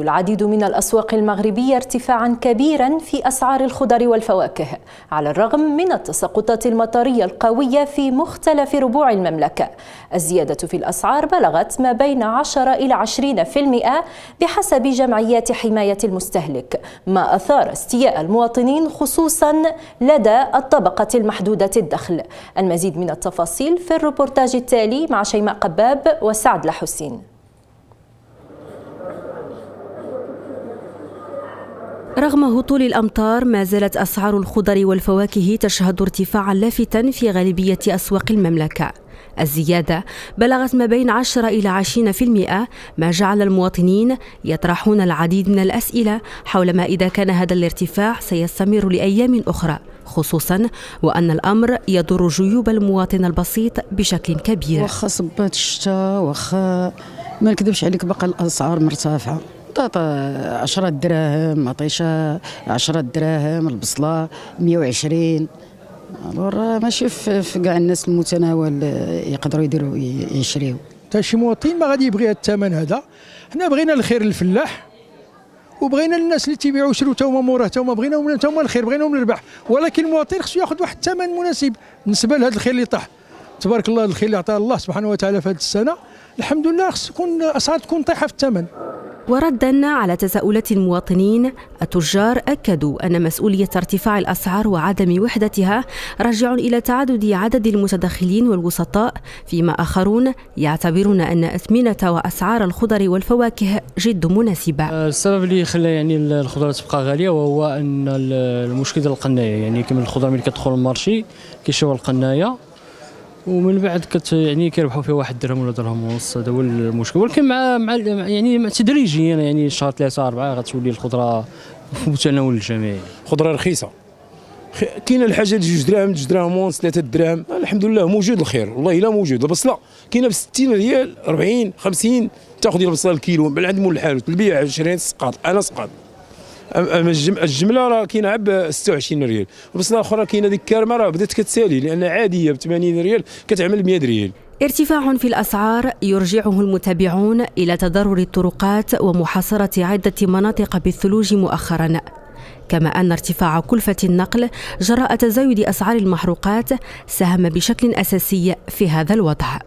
العديد من الأسواق المغربية ارتفاعا كبيرا في أسعار الخضر والفواكه على الرغم من التساقطات المطرية القوية في مختلف ربوع المملكة. الزيادة في الأسعار بلغت ما بين 10 إلى 20% بحسب جمعيات حماية المستهلك، ما أثار استياء المواطنين خصوصا لدى الطبقة المحدودة الدخل. المزيد من التفاصيل في الروبورتاج التالي مع شيماء قباب وسعد لحسين. رغم هطول الأمطار ما زالت أسعار الخضر والفواكه تشهد ارتفاعا لافتا في غالبية أسواق المملكة. الزيادة بلغت ما بين 10 إلى 20%، ما جعل المواطنين يطرحون العديد من الأسئلة حول ما إذا كان هذا الارتفاع سيستمر لأيام أخرى، خصوصا وأن الأمر يضر جيوب المواطن البسيط بشكل كبير. وخا صبات الشتاء، وخا ما نكذبش عليك بقى الأسعار مرتفعة. 10 دراهم مطيشة، 10 دراهم البصلة 120. راه ماشي في كاع الناس المتناول يقدروا يديروا يشريوا. حتى شي مواطن ما غادي يبغي الثمن هذا. حنا بغينا الخير للفلاح وبغينا الناس اللي تيبيعوا يشريوا تا هما موراه، تا هما بغيناهم تا هما الخير، بغيناهم الربح، ولكن المواطن خصو ياخذ واحد الثمن مناسب بالنسبه لهذا الخير اللي طاح. تبارك الله الخير اللي عطاه الله سبحانه وتعالى في هذه السنه، الحمد لله خص تكون الاسعار تكون طايحه في الثمن. وردا على تساؤلات المواطنين، التجار أكدوا أن مسؤولية ارتفاع الأسعار وعدم وحدتها راجع إلى تعدد عدد المتدخلين والوسطاء، فيما آخرون يعتبرون أن أثمنة وأسعار الخضر والفواكه جد مناسبة. السبب اللي خلى الخضر تبقى غالية وهو أن المشكل ديال القناية، كما الخضر ملي كتدخل المارشي كيشوفوا القناية ومن بعد كيربحوا فيه 1 درهم ولا درهم ونص. هذا هو المشكل، ولكن مع تدريجيا شهر 3 4 غتولي الخضره في متناول الجميع. خضره رخيصه، كاينه الحاجه 2 دراهم 2 دراهم ونص 3 دراهم، الحمد لله موجود الخير والله الا موجود. البصله كاينه ب 60 ريال 40 50 تاخذ البصله الكيلو من عند مول الحانوت، البيع 20 سقاط، انا سقاط. الجمله راه كاينه ب 26 ريال، البصله الاخرى كاينه ديك كارمه راه بدات كتسالي لان عاديه ب 80 ريال كتعمل 100 ريال. ارتفاع في الأسعار يرجعه المتابعون إلى تضرر الطرقات ومحاصرة عدة مناطق بالثلوج مؤخرا، كما أن ارتفاع كلفة النقل جراء تزايد أسعار المحروقات ساهم بشكل أساسي في هذا الوضع.